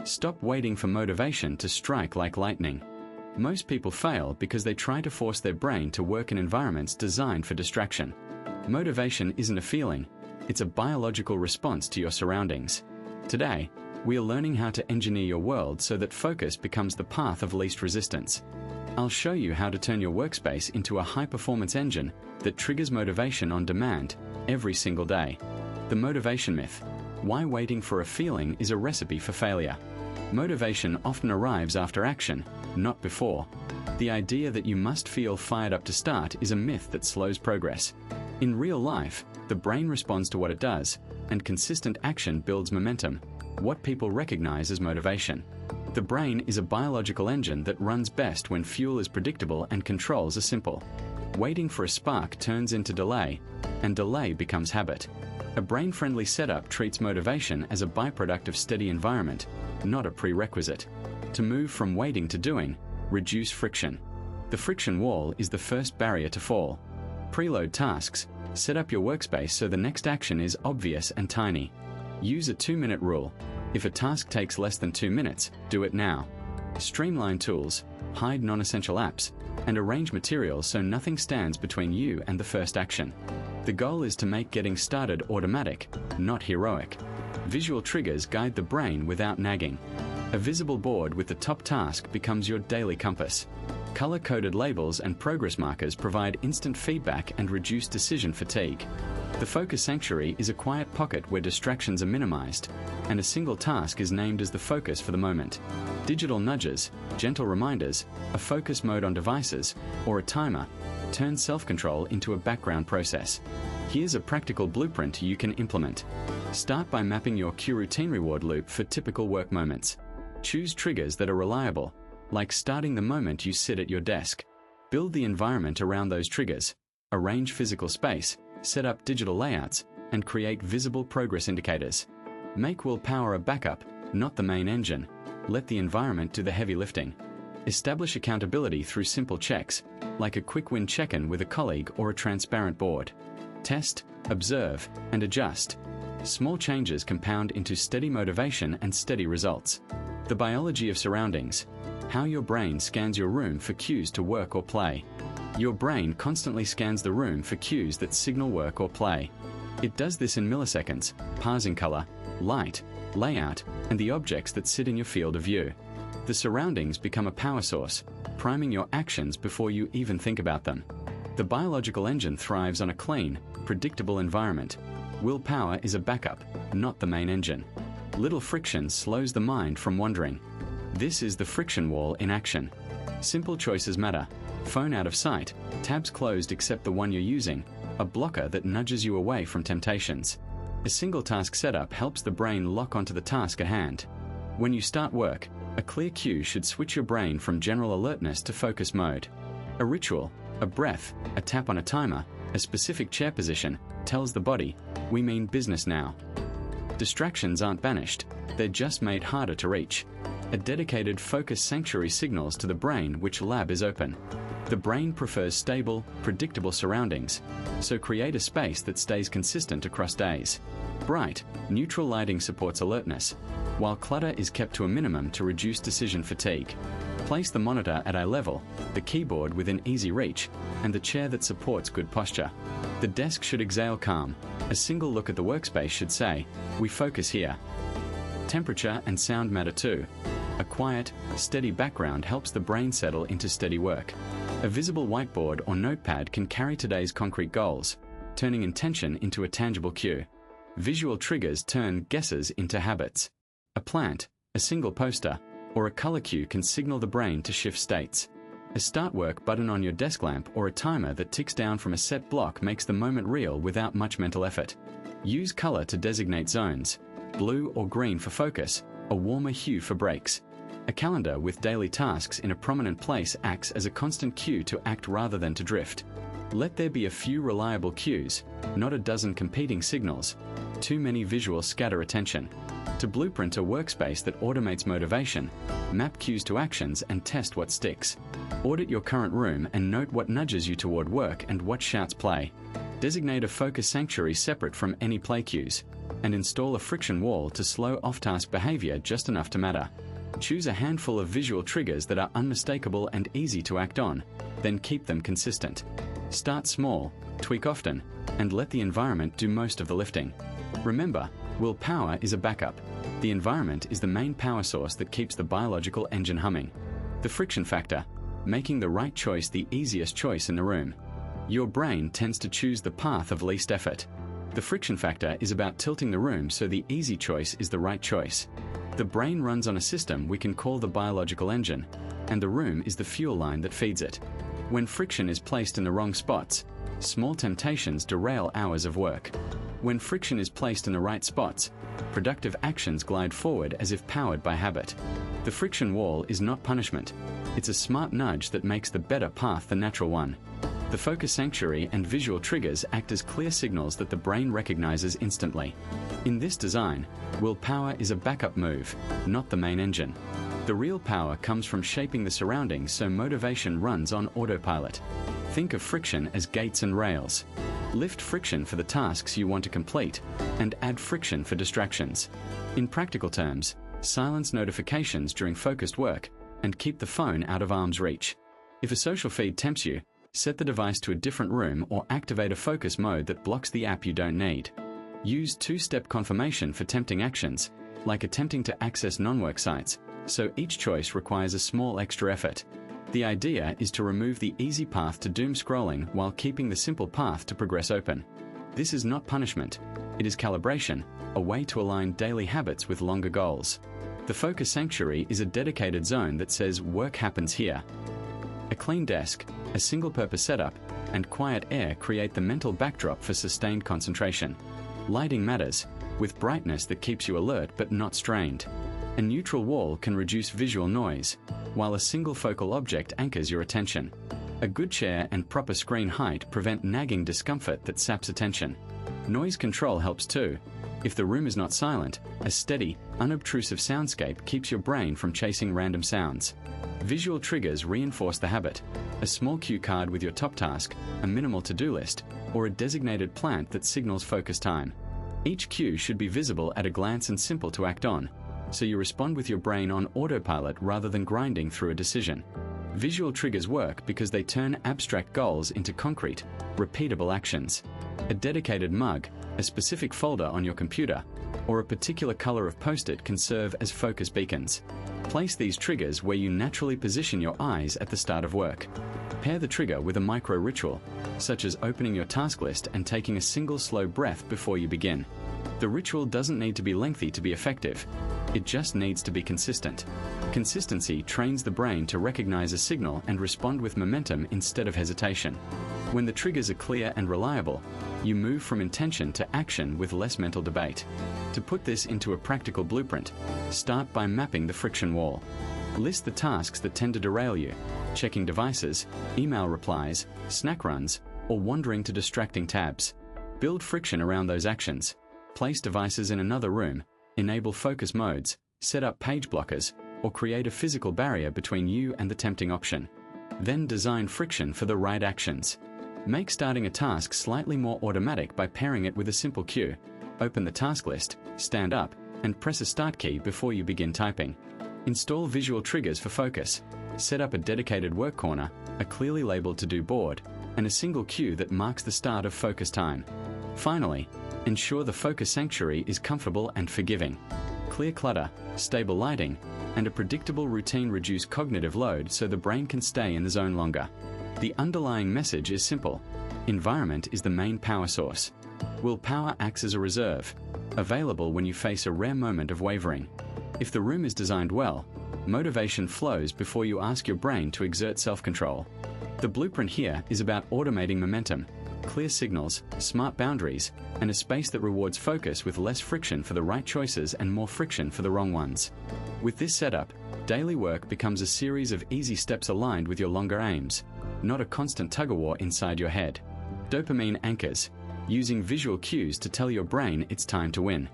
Stop waiting for motivation to strike like lightning. Most people fail because they try to force their brain to work in environments designed for distraction. Motivation isn't a feeling, it's a biological response to your surroundings. Today, we are learning how to engineer your world so that focus becomes the path of least resistance. I'll show you how to turn your workspace into a high-performance engine that triggers motivation on demand every single day. The motivation myth: why waiting for a feeling is a recipe for failure. Motivation often arrives after action, not before. The idea that you must feel fired up to start is a myth that slows progress. In real life, the brain responds to what it does, and consistent action builds momentum, what people recognize as motivation. The brain is a biological engine that runs best when fuel is predictable and controls are simple. Waiting for a spark turns into delay, and delay becomes habit. A brain-friendly setup treats motivation as a byproduct of steady environment, not a prerequisite. To move from waiting to doing, reduce friction. The friction wall is the first barrier to fall. Preload tasks. Set up your workspace so the next action is obvious and tiny. Use a 2-minute rule. If a task takes less than 2 minutes, do it now. Streamline tools, hide non-essential apps, and arrange materials so nothing stands between you and the first action. The goal is to make getting started automatic, not heroic. Visual triggers guide the brain without nagging. A visible board with the top task becomes your daily compass. Color-coded labels and progress markers provide instant feedback and reduce decision fatigue. The focus sanctuary is a quiet pocket where distractions are minimized, and a single task is named as the focus for the moment. Digital nudges, gentle reminders, a focus mode on devices, or a timer turn self-control into a background process. Here's a practical blueprint you can implement. Start by mapping your cue routine reward loop for typical work moments. Choose triggers that are reliable, like starting the moment you sit at your desk. Build the environment around those triggers. Arrange physical space, set up digital layouts, and create visible progress indicators. Make Willpower a backup, not the main engine. Let the environment do the heavy lifting. Establish accountability through simple checks, like a quick win check-in with a colleague or a transparent board. Test, observe, and adjust. Small changes compound into steady motivation and steady results. The biology of surroundings. How your brain scans your room for cues to work or play. Your brain constantly scans the room for cues that signal work or play. It does this in milliseconds, parsing color, light, layout, and the objects that sit in your field of view. The surroundings become a power source, priming your actions before you even think about them. The biological engine thrives on a clean, predictable environment. Willpower is a backup, not the main engine. Little friction slows the mind from wandering. This is the friction wall in action. Simple choices matter. Phone out of sight, tabs closed except the one you're using, a blocker that nudges you away from temptations. A single task setup helps the brain lock onto the task at hand. When you start work, a clear cue should switch your brain from general alertness to focus mode. A ritual, a breath, a tap on a timer, a specific chair position, tells the body, we mean business now. Distractions aren't banished, they're just made harder to reach. A dedicated focus sanctuary signals to the brain which lab is open. The brain prefers stable, predictable surroundings, so create a space that stays consistent across days. Bright, neutral lighting supports alertness, while clutter is kept to a minimum to reduce decision fatigue. Place the monitor at eye level, the keyboard within easy reach, and the chair that supports good posture. The desk should exhale calm. A single look at the workspace should say, we focus here. Temperature and sound matter too. A quiet, steady background helps the brain settle into steady work. A visible whiteboard or notepad can carry today's concrete goals, turning intention into a tangible cue. Visual triggers turn guesses into habits. A plant, a single poster, or a color cue can signal the brain to shift states. A start work button on your desk lamp or a timer that ticks down from a set block makes the moment real without much mental effort. Use color to designate zones, blue or green for focus, a warmer hue for breaks. A calendar with daily tasks in a prominent place acts as a constant cue to act rather than to drift. Let there be a few reliable cues, not a dozen competing signals. Too many visuals scatter attention. To blueprint a workspace that automates motivation, map cues to actions and test what sticks. Audit your current room and note what nudges you toward work and what shouts play. Designate a focus sanctuary separate from any play cues. and install a friction wall to slow off-task behavior just enough to matter. Choose a handful of visual triggers that are unmistakable and easy to act on, then keep them consistent. Start small, tweak often, and let the environment do most of the lifting. Remember, willpower is a backup. The environment is the main power source that keeps the biological engine humming. The friction factor, making the right choice the easiest choice in the room. Your brain tends to choose the path of least effort. The friction factor is about tilting the room so the easy choice is the right choice. The brain runs on a system we can call the biological engine, and the room is the fuel line that feeds it. When friction is placed in the wrong spots, small temptations derail hours of work. When friction is placed in the right spots, productive actions glide forward as if powered by habit. The friction wall is not punishment. It's a smart nudge that makes the better path the natural one. The focus sanctuary and visual triggers act as clear signals that the brain recognizes instantly. In this design, willpower is a backup move, not the main engine. The real power comes from shaping the surroundings so motivation runs on autopilot. Think of friction as gates and rails. Lift friction for the tasks you want to complete, and add friction for distractions. In practical terms, silence notifications during focused work, and keep the phone out of arm's reach. If a social feed tempts you, set the device to a different room or activate a focus mode that blocks the app you don't need. Use two-step confirmation for tempting actions, like attempting to access non-work sites, so each choice requires a small extra effort. The idea is to remove the easy path to doom scrolling while keeping the simple path to progress open. This is not punishment. It is calibration, a way to align daily habits with longer goals. The focus sanctuary is a dedicated zone that says work happens here. A clean desk, a single-purpose setup, and quiet air create the mental backdrop for sustained concentration. Lighting matters, with brightness that keeps you alert but not strained. A neutral wall can reduce visual noise, while a single focal object anchors your attention. A good chair and proper screen height prevent nagging discomfort that saps attention. Noise control helps too. If the room is not silent, a steady, unobtrusive soundscape keeps your brain from chasing random sounds. Visual triggers reinforce the habit. A small cue card with your top task, a minimal to-do list, or a designated plant that signals focus time. Each cue should be visible at a glance and simple to act on, so you respond with your brain on autopilot rather than grinding through a decision. Visual triggers work because they turn abstract goals into concrete, repeatable actions. A dedicated mug, a specific folder on your computer, or a particular color of post-it can serve as focus beacons. Place these triggers where you naturally position your eyes at the start of work. Pair the trigger with a micro ritual, such as opening your task list and taking a single slow breath before you begin. The ritual doesn't need to be lengthy to be effective. It just needs to be consistent. Consistency trains the brain to recognize a signal and respond with momentum instead of hesitation. When the triggers are clear and reliable, you move from intention to action with less mental debate. To put this into a practical blueprint, start by mapping the friction wall. List the tasks that tend to derail you: checking devices, email replies, snack runs, or wandering to distracting tabs. Build friction around those actions. Place devices in another room, enable focus modes, set up page blockers, or create a physical barrier between you and the tempting option. Then design friction for the right actions. Make starting a task slightly more automatic by pairing it with a simple cue. Open the task list, stand up, and press a start key before you begin typing. Install visual triggers for focus. Set up a dedicated work corner, a clearly labeled to-do board, and a single cue that marks the start of focus time. Finally, ensure the focus sanctuary is comfortable and forgiving. Clear clutter, stable lighting, and a predictable routine reduce cognitive load so the brain can stay in the zone longer. The underlying message is simple. Environment is the main power source. Willpower acts as a reserve, available when you face a rare moment of wavering. If the room is designed well, motivation flows before you ask your brain to exert self-control. The blueprint here is about automating momentum, clear signals, smart boundaries, and a space that rewards focus with less friction for the right choices and more friction for the wrong ones. With this setup, daily work becomes a series of easy steps aligned with your longer aims, not a constant tug-of-war inside your head. Dopamine anchors, using visual cues to tell your brain it's time to win.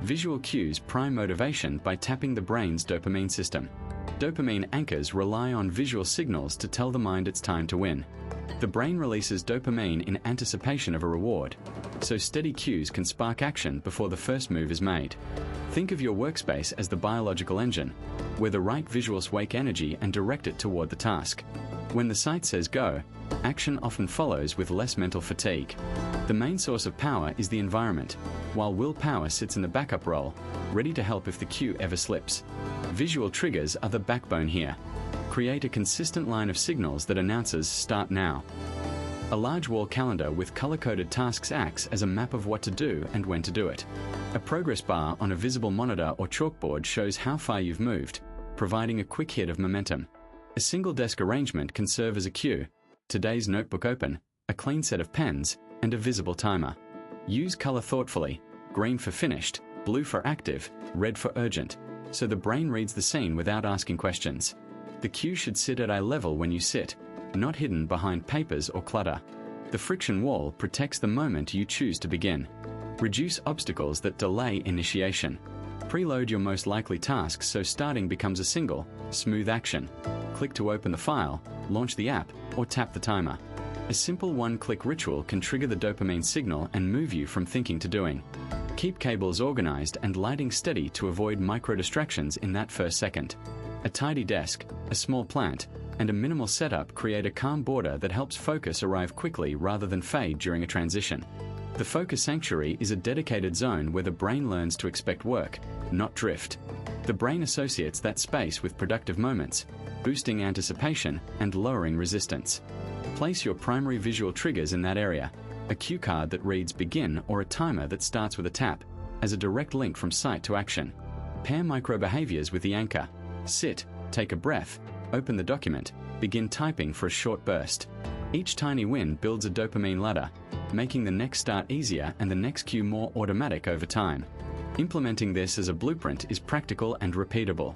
Visual cues prime motivation by tapping the brain's dopamine system. Dopamine anchors rely on visual signals to tell the mind it's time to win. The brain releases dopamine in anticipation of a reward, so steady cues can spark action before the first move is made. Think of your workspace as the biological engine, where the right visuals wake energy and direct it toward the task. When the site says go, action often follows with less mental fatigue. The main source of power is the environment, while willpower sits in the backup role, ready to help if the cue ever slips. Visual triggers are the backbone here. Create a consistent line of signals that announces "Start now." A large wall calendar with color-coded tasks acts as a map of what to do and when to do it. A progress bar on a visible monitor or chalkboard shows how far you've moved, providing a quick hit of momentum. A single desk arrangement can serve as a cue: today's notebook open, a clean set of pens, and a visible timer. Use color thoughtfully: green for finished, blue for active, red for urgent, so the brain reads the scene without asking questions. The cue should sit at eye level when you sit, not hidden behind papers or clutter. The friction wall protects the moment you choose to begin. Reduce obstacles that delay initiation. Preload your most likely tasks so starting becomes a single, smooth action. Click to open the file, launch the app, or tap the timer. A simple one-click ritual can trigger the dopamine signal and move you from thinking to doing. Keep cables organized and lighting steady to avoid micro-distractions in that first second. A tidy desk, a small plant, and a minimal setup create a calm border that helps focus arrive quickly rather than fade during a transition. The focus sanctuary is a dedicated zone where the brain learns to expect work, not drift. The brain associates that space with productive moments, boosting anticipation and lowering resistance. Place your primary visual triggers in that area: a cue card that reads begin or a timer that starts with a tap, as a direct link from sight to action. Pair micro behaviors with the anchor. Sit, take a breath, open the document, begin typing for a short burst. Each tiny win builds a dopamine ladder, making the next start easier and the next cue more automatic over time. Implementing this as a blueprint is practical and repeatable.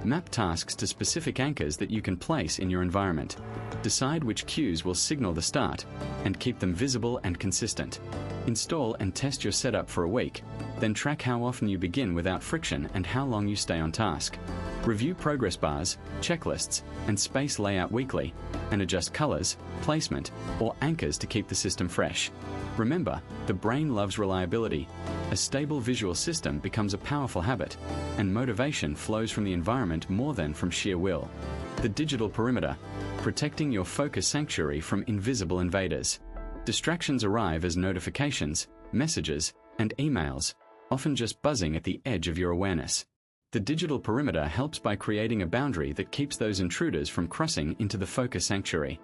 Map tasks to specific anchors that you can place in your environment. Decide which cues will signal the start, and keep them visible and consistent. Install and test your setup for a week, then track how often you begin without friction and how long you stay on task. Review progress bars, checklists, and space layout weekly, and adjust colors, placement, or anchors to keep the system fresh. Remember, the brain loves reliability. A stable visual system becomes a powerful habit, and motivation flows from the environment more than from sheer will. The digital perimeter, protecting your focus sanctuary from invisible invaders. Distractions arrive as notifications, messages, and emails, often just buzzing at the edge of your awareness. The digital perimeter helps by creating a boundary that keeps those intruders from crossing into the focus sanctuary.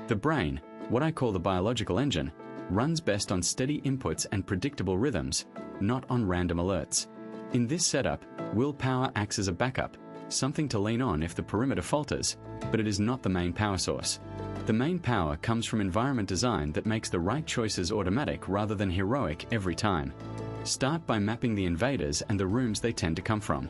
The brain, what I call the biological engine, runs best on steady inputs and predictable rhythms, not on random alerts. In this setup, willpower acts as a backup, something to lean on if the perimeter falters, but it is not the main power source. The main power comes from environment design that makes the right choices automatic rather than heroic every time. Start by mapping the invaders and the rooms they tend to come from.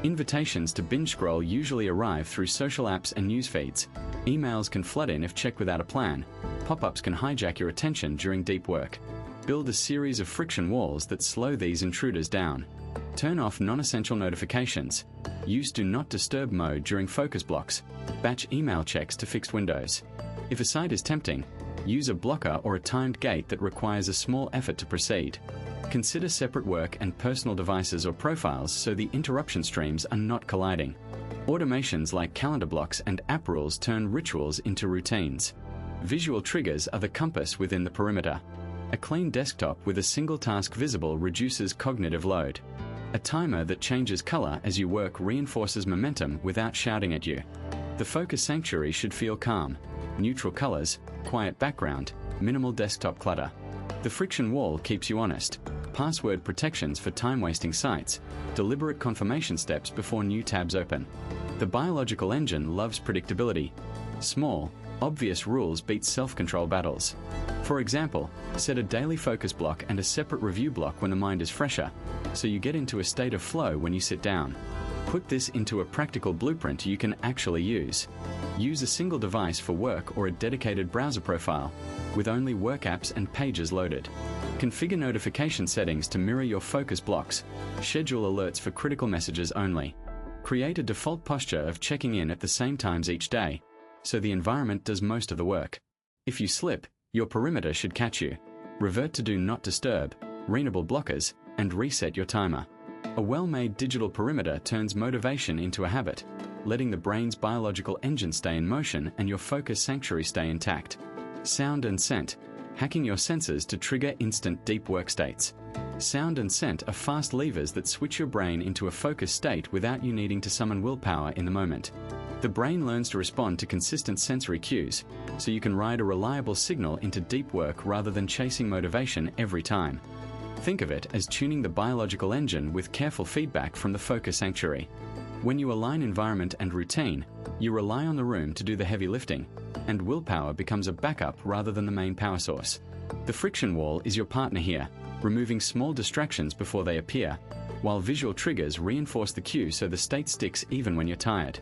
Invitations to binge scroll usually arrive through social apps and news feeds. Emails can flood in if checked without a plan. Pop-ups can hijack your attention during deep work. Build a series of friction walls that slow these intruders down. Turn off non-essential notifications. Use Do Not Disturb mode during focus blocks. Batch email checks to fixed windows. If a site is tempting, use a blocker or a timed gate that requires a small effort to proceed. Consider separate work and personal devices or profiles so the interruption streams are not colliding. Automations like calendar blocks and app rules turn rituals into routines. Visual triggers are the compass within the perimeter. A clean desktop with a single task visible reduces cognitive load. A timer that changes color as you work reinforces momentum without shouting at you. The focus sanctuary should feel calm. Neutral colors, quiet background, minimal desktop clutter. The friction wall keeps you honest. Password protections for time-wasting sites. Deliberate confirmation steps before new tabs open. The biological engine loves predictability. Small, obvious rules beat self-control battles. For example, set a daily focus block and a separate review block when the mind is fresher, so you get into a state of flow when you sit down. Put this into a practical blueprint you can actually use. Use a single device for work or a dedicated browser profile, with only work apps and pages loaded. Configure notification settings to mirror your focus blocks. Schedule alerts for critical messages only. Create a default posture of checking in at the same times each day, so the environment does most of the work. If you slip, your perimeter should catch you. Revert to Do Not Disturb, Renable blockers, and reset your timer. A well-made digital perimeter turns motivation into a habit, letting the brain's biological engine stay in motion and your focus sanctuary stay intact. Sound and scent, hacking your senses to trigger instant deep work states. Sound and scent are fast levers that switch your brain into a focused state without you needing to summon willpower in the moment. The brain learns to respond to consistent sensory cues, so you can ride a reliable signal into deep work rather than chasing motivation every time. Think of it as tuning the biological engine with careful feedback from the focus sanctuary. When you align environment and routine, you rely on the room to do the heavy lifting, and willpower becomes a backup rather than the main power source. The friction wall is your partner here, removing small distractions before they appear, while visual triggers reinforce the cue so the state sticks even when you're tired.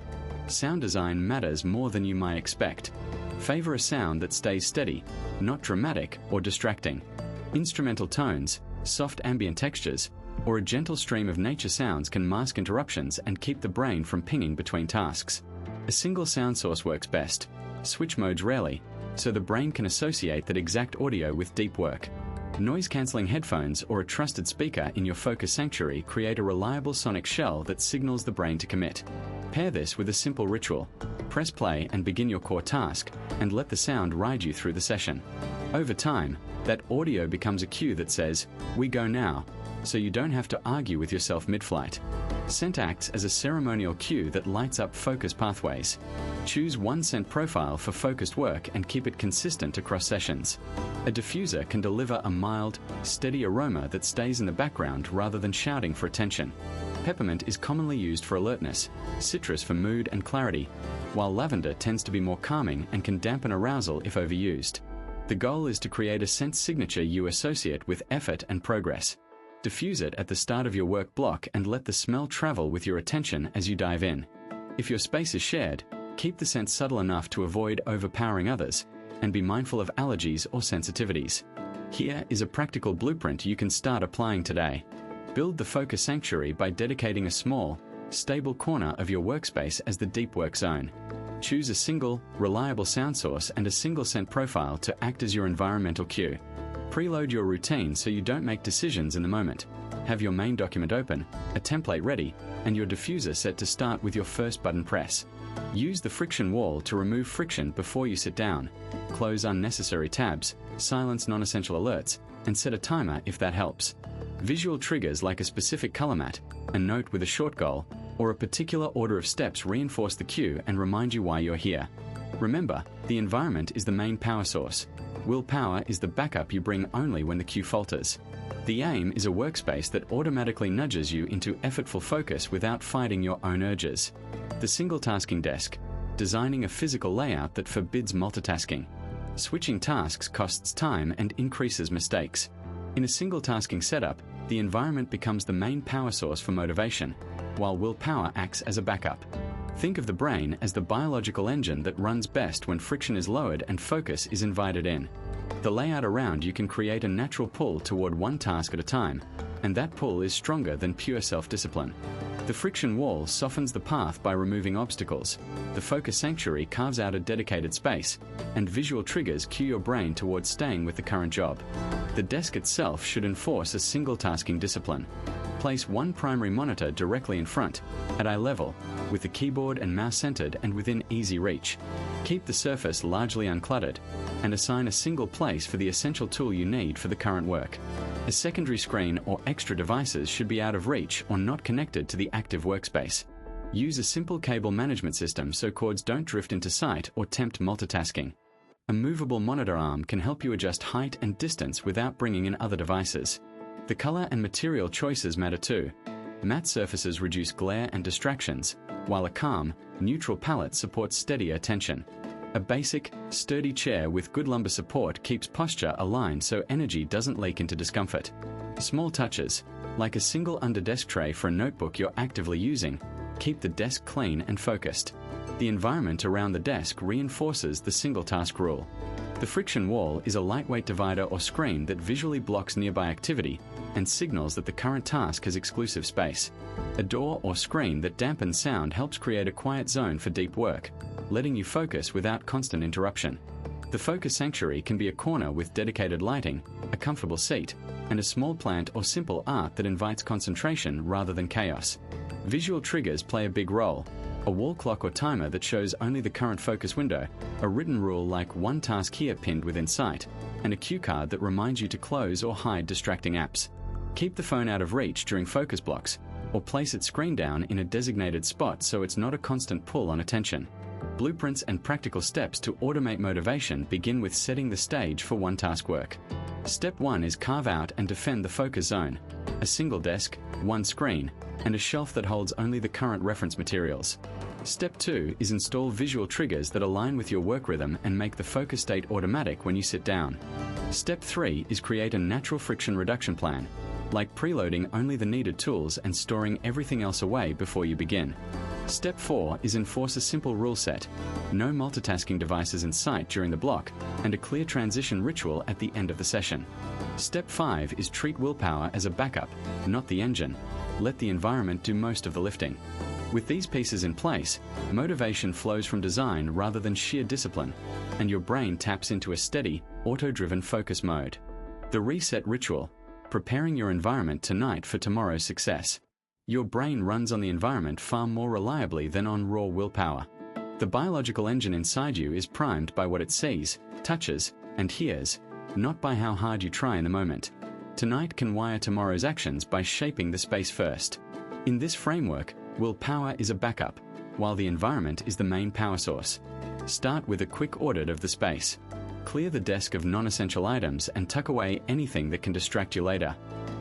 Sound design matters more than you might expect. Favor a sound that stays steady, not dramatic or distracting. Instrumental tones, soft ambient textures, or a gentle stream of nature sounds can mask interruptions and keep the brain from pinging between tasks. A single sound source works best. Switch modes rarely, so the brain can associate that exact audio with deep work. Noise-cancelling headphones or a trusted speaker in your focus sanctuary create a reliable sonic shell that signals the brain to commit. Pair this with a simple ritual. Press play and begin your core task, and let the sound ride you through the session. Over time, that audio becomes a cue that says, "We go now," so you don't have to argue with yourself mid-flight. Scent acts as a ceremonial cue that lights up focus pathways. Choose one scent profile for focused work and keep it consistent across sessions. A diffuser can deliver a mild, steady aroma that stays in the background rather than shouting for attention. Peppermint is commonly used for alertness, citrus for mood and clarity, while lavender tends to be more calming and can dampen arousal if overused. The goal is to create a scent signature you associate with effort and progress. Diffuse it at the start of your work block and let the smell travel with your attention as you dive in. If your space is shared, keep the scent subtle enough to avoid overpowering others, and be mindful of allergies or sensitivities. Here is a practical blueprint you can start applying today. Build the focus sanctuary by dedicating a small, stable corner of your workspace as the deep work zone. Choose a single, reliable sound source and a single scent profile to act as your environmental cue. Preload your routine so you don't make decisions in the moment. Have your main document open, a template ready, and your diffuser set to start with your first button press. Use the friction wall to remove friction before you sit down. Close unnecessary tabs, silence non-essential alerts, and set a timer if that helps. Visual triggers like a specific color mat, a note with a short goal, or a particular order of steps reinforce the cue and remind you why you're here. Remember, the environment is the main power source. Willpower is the backup you bring only when the cue falters. The aim is a workspace that automatically nudges you into effortful focus without fighting your own urges. The single-tasking desk, designing a physical layout that forbids multitasking. Switching tasks costs time and increases mistakes. In a single-tasking setup, the environment becomes the main power source for motivation, while willpower acts as a backup. Think of the brain as the biological engine that runs best when friction is lowered and focus is invited in. The layout around you can create a natural pull toward one task at a time, and that pull is stronger than pure self-discipline. The friction wall softens the path by removing obstacles. The focus sanctuary carves out a dedicated space, and visual triggers cue your brain towards staying with the current job. The desk itself should enforce a single-tasking discipline. Place one primary monitor directly in front, at eye level, with the keyboard and mouse centered and within easy reach. Keep the surface largely uncluttered, and assign a single place for the essential tool you need for the current work. A secondary screen or extra devices should be out of reach or not connected to the active workspace. Use a simple cable management system so cords don't drift into sight or tempt multitasking. A movable monitor arm can help you adjust height and distance without bringing in other devices. The color and material choices matter too. Matte surfaces reduce glare and distractions, while a calm, neutral palette supports steady attention. A basic, sturdy chair with good lumbar support keeps posture aligned so energy doesn't leak into discomfort. Small touches, like a single under-desk tray for a notebook you're actively using, keep the desk clean and focused. The environment around the desk reinforces the single-task rule. The friction wall is a lightweight divider or screen that visually blocks nearby activity, and signals that the current task has exclusive space. A door or screen that dampens sound helps create a quiet zone for deep work, letting you focus without constant interruption. The focus sanctuary can be a corner with dedicated lighting, a comfortable seat, and a small plant or simple art that invites concentration rather than chaos. Visual triggers play a big role. A wall clock or timer that shows only the current focus window, a written rule like one task here pinned within sight, and a cue card that reminds you to close or hide distracting apps. Keep the phone out of reach during focus blocks, or place its screen down in a designated spot so it's not a constant pull on attention. Blueprints and practical steps to automate motivation begin with setting the stage for one task work. Step 1 is carve out and defend the focus zone. A single desk, one screen, and a shelf that holds only the current reference materials. Step 2 is install visual triggers that align with your work rhythm and make the focus state automatic when you sit down. Step 3 is create a natural friction reduction plan, like preloading only the needed tools and storing everything else away before you begin. Step 4 is enforce a simple rule set, no multitasking devices in sight during the block, and a clear transition ritual at the end of the session. Step 5 is treat willpower as a backup, not the engine. Let the environment do most of the lifting. With these pieces in place, motivation flows from design rather than sheer discipline, and your brain taps into a steady, auto-driven focus mode. The reset ritual, preparing your environment tonight for tomorrow's success. Your brain runs on the environment far more reliably than on raw willpower. The biological engine inside you is primed by what it sees, touches, and hears, not by how hard you try in the moment. Tonight can wire tomorrow's actions by shaping the space first. In this framework, willpower is a backup, while the environment is the main power source. Start with a quick audit of the space. Clear the desk of non-essential items and tuck away anything that can distract you later.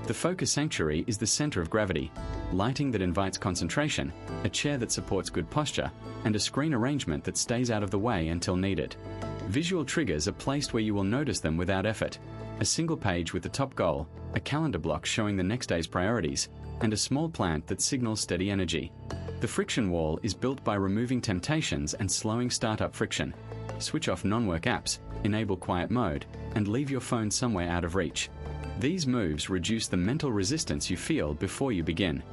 The focus sanctuary is the center of gravity, lighting that invites concentration, a chair that supports good posture, and a screen arrangement that stays out of the way until needed. Visual triggers are placed where you will notice them without effort. A single page with the top goal, a calendar block showing the next day's priorities, and a small plant that signals steady energy. The friction wall is built by removing temptations and slowing startup friction. Switch off non-work apps, enable quiet mode, and leave your phone somewhere out of reach. These moves reduce the mental resistance you feel before you begin.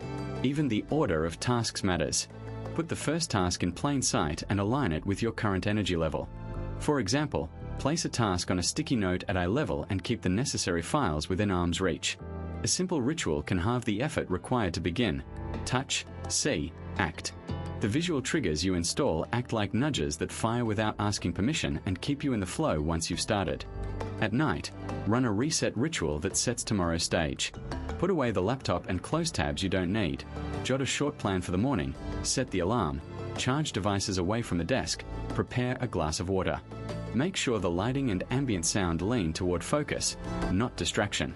Even the order of tasks matters. Put the first task in plain sight and align it with your current energy level. For example, place a task on a sticky note at eye level and keep the necessary files within arm's reach. A simple ritual can halve the effort required to begin. Touch, see, act. The visual triggers you install act like nudges that fire without asking permission and keep you in the flow once you've started. At night, run a reset ritual that sets tomorrow's stage. Put away the laptop and close tabs you don't need. Jot a short plan for the morning, set the alarm, charge devices away from the desk, prepare a glass of water. Make sure the lighting and ambient sound lean toward focus, not distraction.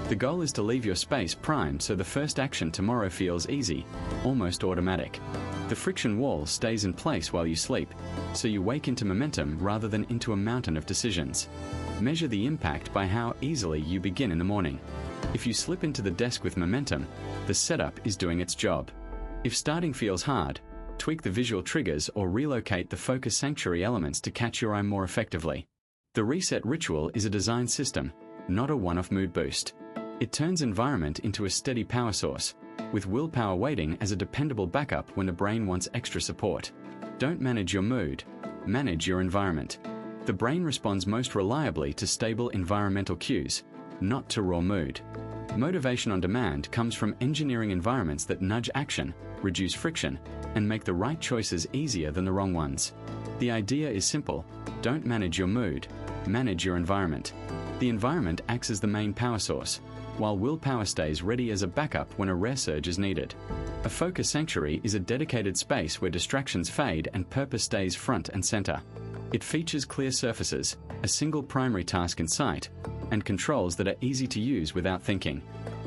The goal is to leave your space primed so the first action tomorrow feels easy, almost automatic. The friction wall stays in place while you sleep, so you wake into momentum rather than into a mountain of decisions. Measure the impact by how easily you begin in the morning. If you slip into the desk with momentum, the setup is doing its job. If starting feels hard, tweak the visual triggers or relocate the focus sanctuary elements to catch your eye more effectively. The reset ritual is a design system, not a one-off mood boost. It turns environment into a steady power source, with willpower waiting as a dependable backup when the brain wants extra support. Don't manage your mood, manage your environment. The brain responds most reliably to stable environmental cues, not to raw mood. Motivation on demand comes from engineering environments that nudge action, reduce friction, and make the right choices easier than the wrong ones. The idea is simple: don't manage your mood, manage your environment. The environment acts as the main power source, while willpower stays ready as a backup when a rare surge is needed. A focus sanctuary is a dedicated space where distractions fade and purpose stays front and center. It features clear surfaces, a single primary task in sight, and controls that are easy to use without thinking.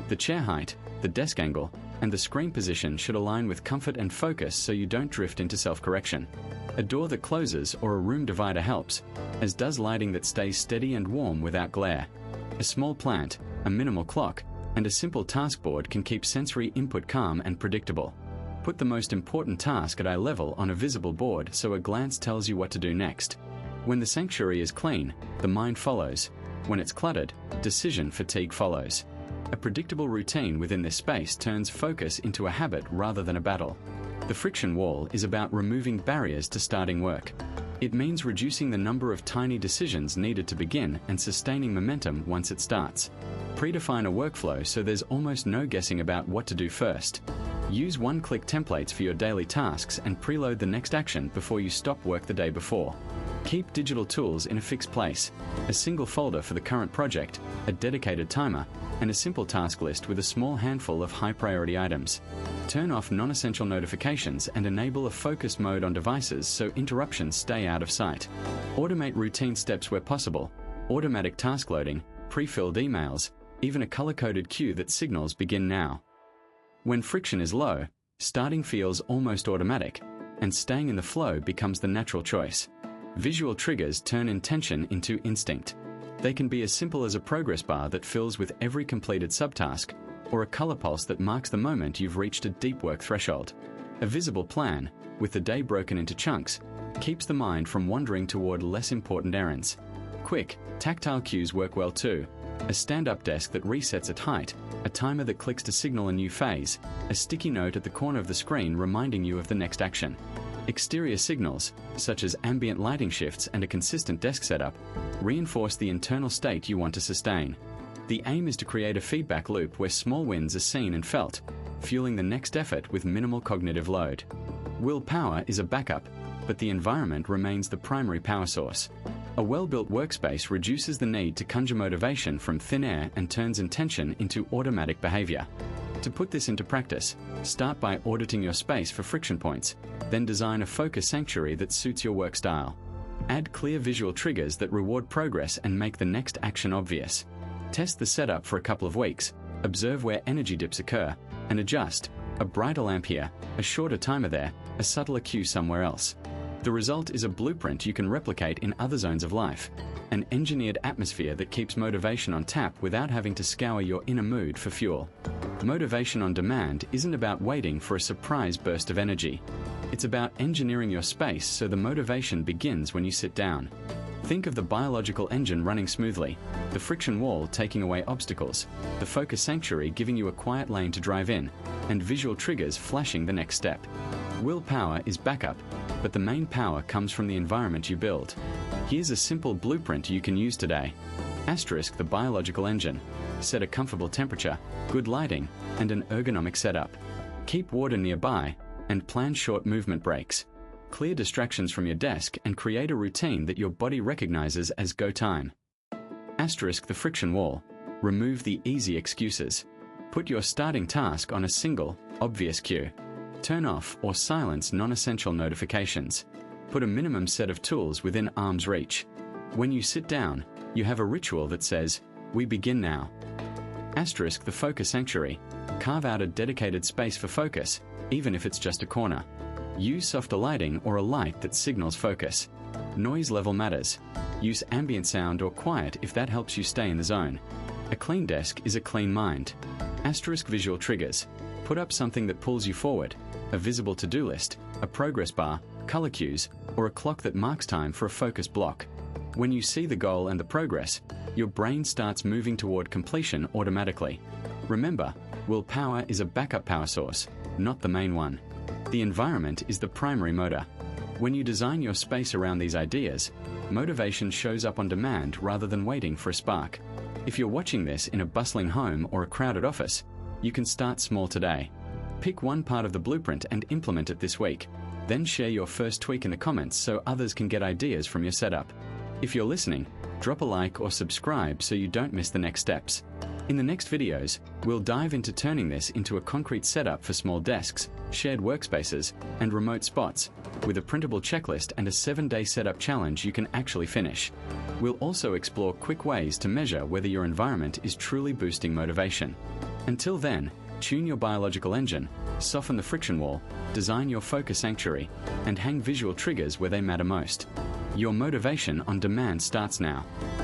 The chair height, the desk angle, and the screen position should align with comfort and focus so you don't drift into self-correction. A door that closes or a room divider helps, as does lighting that stays steady and warm without glare. A small plant, a minimal clock, and a simple task board can keep sensory input calm and predictable. Put the most important task at eye level on a visible board so a glance tells you what to do next. When the sanctuary is clean, the mind follows. When it's cluttered, decision fatigue follows. A predictable routine within this space turns focus into a habit rather than a battle. The friction wall is about removing barriers to starting work. It means reducing the number of tiny decisions needed to begin and sustaining momentum once it starts. Predefine a workflow so there's almost no guessing about what to do first. Use one-click templates for your daily tasks and preload the next action before you stop work the day before. Keep digital tools in a fixed place, a single folder for the current project, a dedicated timer, and a simple task list with a small handful of high-priority items. Turn off non-essential notifications and enable a focus mode on devices so interruptions stay out of sight. Automate routine steps where possible, automatic task loading, pre-filled emails, even a color-coded cue that signals begin now. When friction is low, starting feels almost automatic, and staying in the flow becomes the natural choice. Visual triggers turn intention into instinct. They can be as simple as a progress bar that fills with every completed subtask, or a color pulse that marks the moment you've reached a deep work threshold. A visible plan, with the day broken into chunks, keeps the mind from wandering toward less important errands. Quick, tactile cues work well too. A stand-up desk that resets at height, a timer that clicks to signal a new phase, a sticky note at the corner of the screen reminding you of the next action. Exterior signals, such as ambient lighting shifts and a consistent desk setup, reinforce the internal state you want to sustain. The aim is to create a feedback loop where small wins are seen and felt, fueling the next effort with minimal cognitive load. Willpower is a backup, but the environment remains the primary power source. A well-built workspace reduces the need to conjure motivation from thin air and turns intention into automatic behavior. To put this into practice, start by auditing your space for friction points, then design a focus sanctuary that suits your work style. Add clear visual triggers that reward progress and make the next action obvious. Test the setup for a couple of weeks, observe where energy dips occur, and adjust. A brighter lamp here, a shorter timer there, a subtler cue somewhere else. The result is a blueprint you can replicate in other zones of life, an engineered atmosphere that keeps motivation on tap without having to scour your inner mood for fuel. Motivation on demand isn't about waiting for a surprise burst of energy. It's about engineering your space so the motivation begins when you sit down. Think of the biological engine running smoothly, the friction wall taking away obstacles, the focus sanctuary giving you a quiet lane to drive in, and visual triggers flashing the next step. Willpower is backup, but the main power comes from the environment you build. Here's a simple blueprint you can use today. Asterisk the biological engine. Set a comfortable temperature, good lighting, and an ergonomic setup. Keep water nearby, and plan short movement breaks. Clear distractions from your desk and create a routine that your body recognizes as go time. Asterisk the friction wall. Remove the easy excuses. Put your starting task on a single, obvious cue. Turn off or silence non-essential notifications. Put a minimum set of tools within arm's reach. When you sit down, you have a ritual that says, "We begin now." Asterisk the focus sanctuary. Carve out a dedicated space for focus, even if it's just a corner. Use softer lighting or a light that signals focus. Noise level matters. Use ambient sound or quiet if that helps you stay in the zone. A clean desk is a clean mind. Asterisk visual triggers. Put up something that pulls you forward, a visible to-do list, a progress bar, color cues, or a clock that marks time for a focus block. When you see the goal and the progress, your brain starts moving toward completion automatically. Remember, willpower is a backup power source, not the main one. The environment is the primary motor. When you design your space around these ideas, motivation shows up on demand rather than waiting for a spark. If you're watching this in a bustling home or a crowded office, you can start small today. Pick one part of the blueprint and implement it this week. Then share your first tweak in the comments so others can get ideas from your setup. If you're listening, drop a like or subscribe so you don't miss the next steps. In the next videos, we'll dive into turning this into a concrete setup for small desks, shared workspaces, and remote spots, with a printable checklist and a 7-day setup challenge you can actually finish. We'll also explore quick ways to measure whether your environment is truly boosting motivation. Until then, tune your biological engine, soften the friction wall, design your focus sanctuary, and hang visual triggers where they matter most. Your motivation on demand starts now.